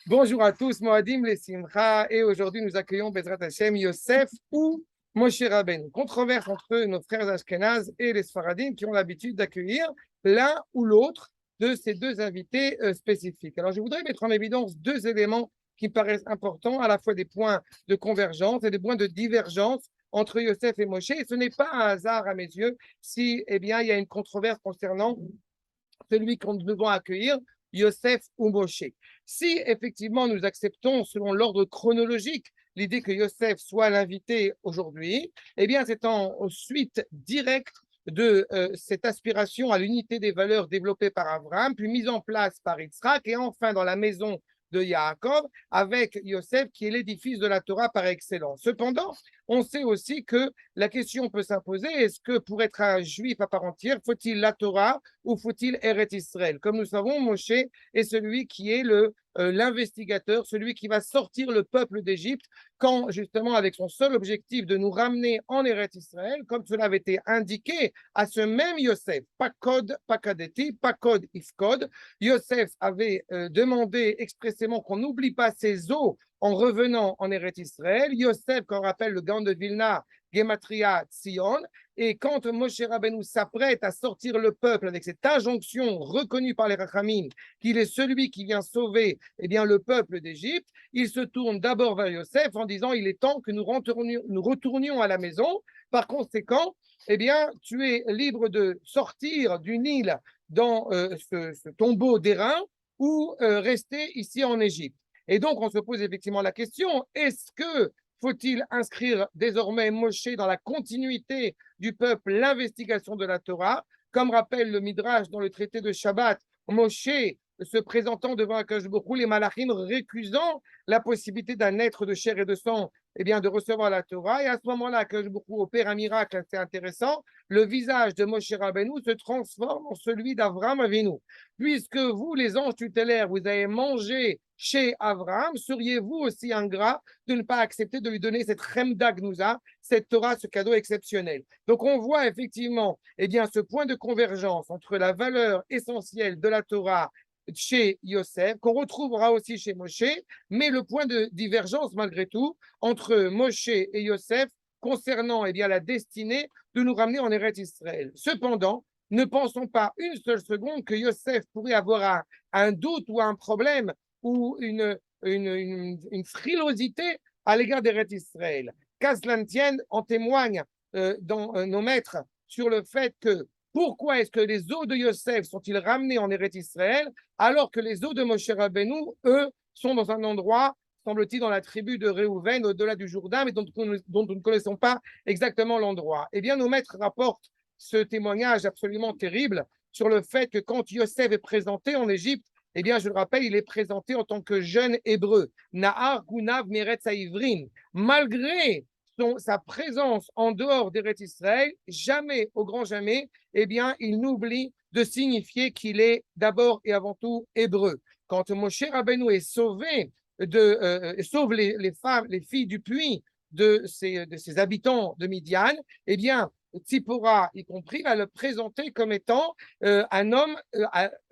Bonjour à tous, Moadim les Simcha, et aujourd'hui nous accueillons Bezrat Hashem Yosef ou Moshe Rabbeinu. Controverse entre nos frères Ashkenaz et les Sfaradim qui ont l'habitude d'accueillir l'un ou l'autre de ces deux invités spécifiques. Alors je voudrais mettre en évidence deux éléments qui me paraissent importants, à la fois des points de convergence et des points de divergence entre Yosef et Moshe. Et ce n'est pas un hasard à mes yeux si il y a une controverse concernant celui que nous devons accueillir, Yosef ou Moshe. Si effectivement nous acceptons, selon l'ordre chronologique, l'idée que Yosef soit l'invité aujourd'hui, eh bien c'est en suite directe de cette aspiration à l'unité des valeurs développée par Abraham, puis mise en place par Yitzhak, et enfin dans la maison de Yaakov, avec Yosef qui est l'édifice de la Torah par excellence. Cependant, on sait aussi que la question peut s'imposer, est-ce que pour être un juif à part entière, faut-il la Torah ou faut-il Eretz Israël? Comme nous savons, Moshe est celui qui est l'investigateur, celui qui va sortir le peuple d'Égypte quand justement avec son seul objectif de nous ramener en Eretz Israël, comme cela avait été indiqué à ce même Yosef, pas code, pas kadeti, pas code, ifcode. Yosef avait demandé expressément qu'on n'oublie pas ses eaux en revenant en Eretz Israël. Yosef, qu'on rappelle le Gaon de Vilna, Gematria Tzion, et quand Moshe Rabbeinu s'apprête à sortir le peuple avec cette injonction reconnue par les Rachamim, qu'il est celui qui vient sauver le peuple d'Égypte, il se tourne d'abord vers Yosef en disant il est temps que nous retournions à la maison. Par conséquent, tu es libre de sortir du Nil dans ce tombeau d'airain ou rester ici en Égypte. Et donc, on se pose effectivement la question, est-ce que faut-il inscrire désormais Moshe dans la continuité du peuple, l'investigation de la Torah, comme rappelle le Midrash dans le traité de Shabbat, Moshe se présentant devant Akash Baruch Hu, les Malachim récusant la possibilité d'un être de chair et de sang, de recevoir la Torah. Et à ce moment-là, Akash Baruch Hu opère un miracle assez intéressant. Le visage de Moshe Rabbeinu se transforme en celui d'Avram Avinu. Puisque vous, les anges tutélaires, vous avez mangé chez Abraham, seriez-vous aussi ingrat de ne pas accepter de lui donner cette Chemda Gnouza, cette Torah, ce cadeau exceptionnel? Donc on voit effectivement ce point de convergence entre la valeur essentielle de la Torah chez Yosef, qu'on retrouvera aussi chez Moshe, mais le point de divergence malgré tout entre Moshe et Yosef concernant la destinée de nous ramener en Eretz Israël. Cependant, ne pensons pas une seule seconde que Yosef pourrait avoir un doute ou un problème ou une frilosité à l'égard d'Eretz Israël. Qu'à cela ne tienne, en témoigne dans nos maîtres sur le fait que pourquoi est-ce que les eaux de Yosef sont-ils ramenés en Eretz Israël alors que les eaux de Moshe Rabbeinu, eux, sont dans un endroit, semble-t-il, dans la tribu de Réhouven, au-delà du Jourdain, mais dont nous ne connaissons pas exactement l'endroit? Eh bien, nos maîtres rapportent ce témoignage absolument terrible sur le fait que quand Yosef est présenté en Égypte, je le rappelle, il est présenté en tant que jeune hébreu. Nahar Gunav Meretz Haïvrin. Malgré sa présence en dehors d'Eretz Israël, jamais, au grand jamais, il n'oublie de signifier qu'il est d'abord et avant tout hébreu. Quand Moshe Rabbeinu est sauvé, sauve les femmes, les filles du puits de ces habitants de Midian, Tzipora, y compris, va le présenter comme étant un homme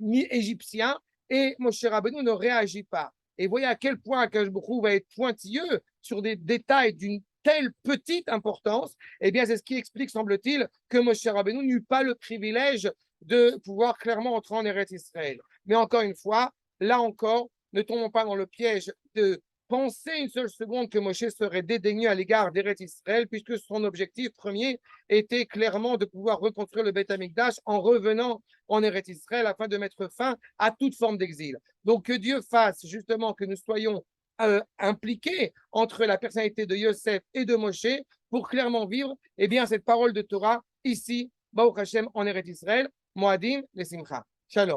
égyptien, et Moshe Rabbeinu ne réagit pas. Et voyez à quel point Akash Baruch Hu va être pointilleux sur des détails d'une telle petite importance. C'est ce qui explique, semble-t-il, que Moshe Rabbeinu n'eut pas le privilège de pouvoir clairement entrer en Eretz Israël. Mais encore une fois, là encore, ne tombons pas dans le piège de penser une seule seconde que Moshe serait dédaigneux à l'égard d'Eretz Israël, puisque son objectif premier était clairement de pouvoir reconstruire le Beth Amikdash en revenant en Eretz Israël afin de mettre fin à toute forme d'exil. Donc que Dieu fasse justement que nous soyons impliqués entre la personnalité de Yosef et de Moshe pour clairement vivre cette parole de Torah ici, Baruch Hashem, en Eretz Israël, Moadim, les Simcha. Shalom.